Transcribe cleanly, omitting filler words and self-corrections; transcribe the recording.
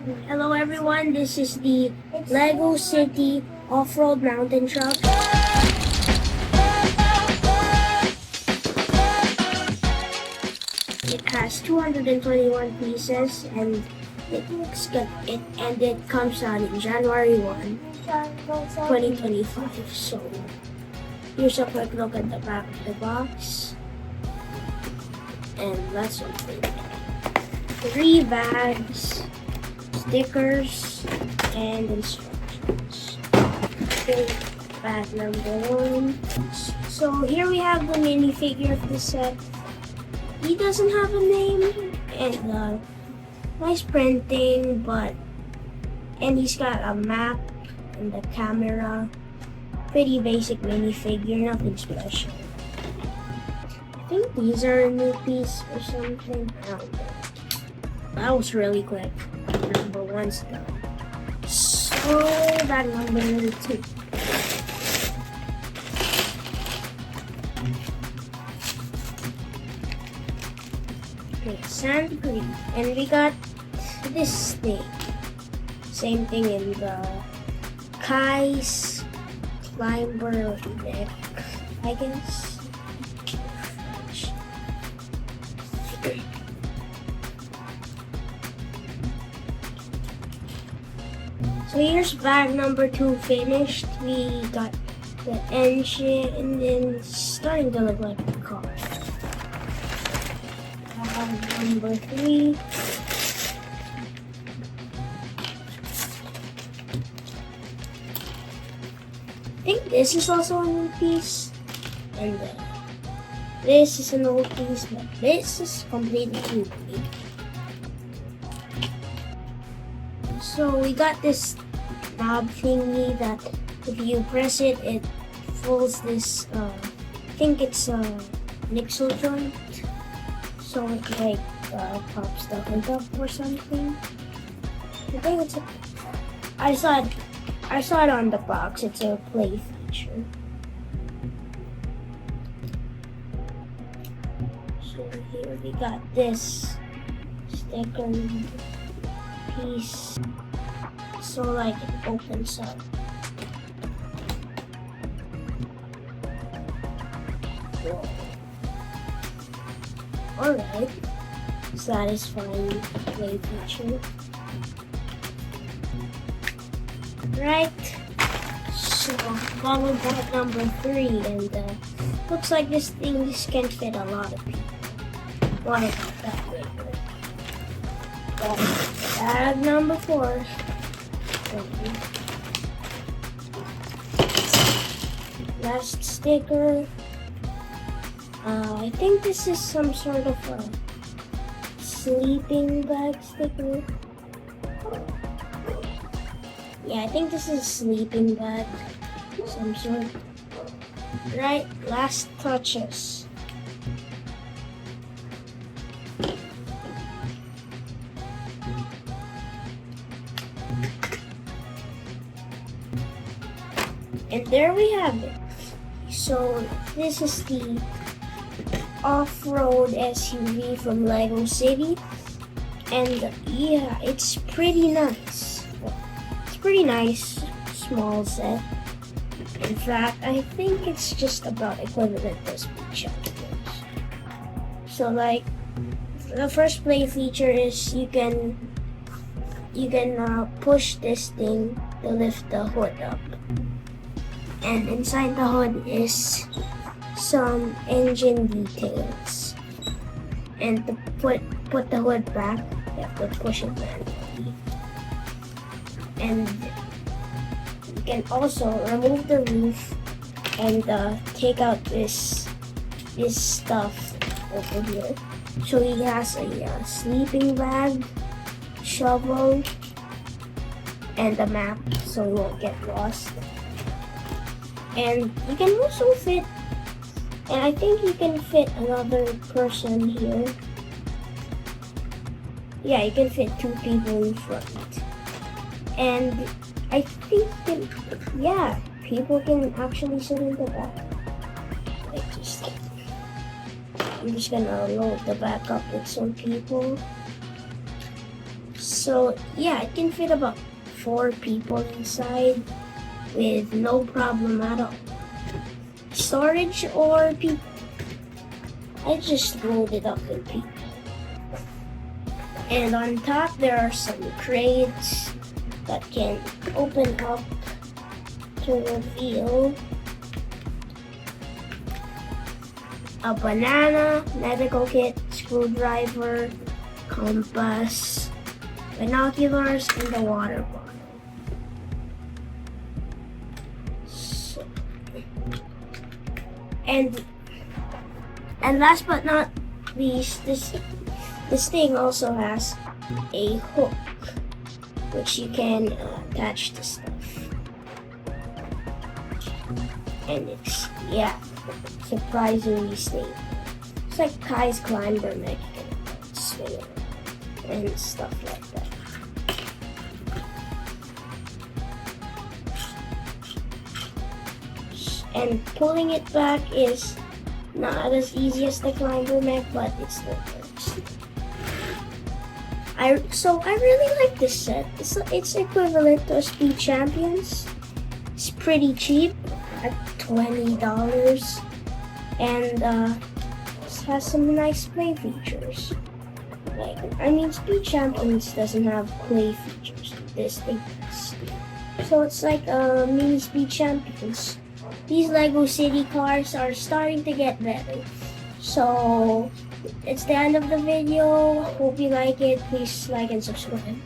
Hello everyone, this is the Lego City Off-Road Mountain Truck. It has 221 pieces and it comes out in January 1, 2025. So here's a quick look at the back of the box. And let's open it. 3 bags, stickers, and instructions. Okay, bag number 1. So here we have the minifigure of the set. He doesn't have a name and nice printing, and he's got a map and the camera. Pretty basic minifigure, nothing special. I think these are a new piece or something. I don't know. That was really quick. Number 1's done. So bag number 2. Okay, sand green. And we got this thing. Same thing in the Kai's climber deck, I guess. So here's bag number 2 finished. We got the engine and then it's starting to look like a car. Bag number 3. I think this is also a new piece. And this is an old piece, but this is completely new. So we got this knob thingy that if you press it, it pulls this, I think it's a nixle joint. So it like pops the hood up or something. I think it's I saw it on the box. It's a play feature. So here we got this sticker piece. So like it opens up. Whoa. Alright. Satisfying play feature. Right. So follow bag number 3 and looks like this thing can fit a lot of people. Want it that way. Bag number 4. Last sticker. I think this is some sort of a sleeping bag sticker. Yeah, I think this is a sleeping bag. Some sort. Right, last touches. And there we have it. So this is the off-road SUV from Lego City. And yeah, it's pretty nice. It's pretty nice, small set. In fact, I think it's just about equivalent to speed champions. So like, the first play feature is you can push this thing to lift the hood up. And inside the hood is some engine details. And to put the hood back, you have to push it manually. And you can also remove the roof and take out this stuff over here. So he has a sleeping bag, shovel, and a map so he won't get lost. And you can also fit, and I think you can fit another person here. Yeah, you can fit 2 people in front. And I think that, people can actually sit in the back. I'm just gonna load the back up with some people. So yeah, it can fit about 4 people inside with no problem at all. Storage or people? I just load it up with people. And on top there are some crates that can open up to reveal a banana, medical kit, screwdriver, compass, binoculars, and a water bottle. So, and last but not least, this thing also has a hook which you can attach to stuff. And it's, yeah, surprisingly stable. It's like Kai's climber mech, you can swing it and stuff like that. And pulling it back is not as easy as the climber mech, but it still works. So I really like this set. It's equivalent to a Speed Champions. It's pretty cheap at $20, and it has some nice play features. Like, I mean, Speed Champions doesn't have play features. This thing does. So it's like a mini Speed Champions. These Lego City cars are starting to get better. So it's the end of the video. Hope you like it. Please like and subscribe.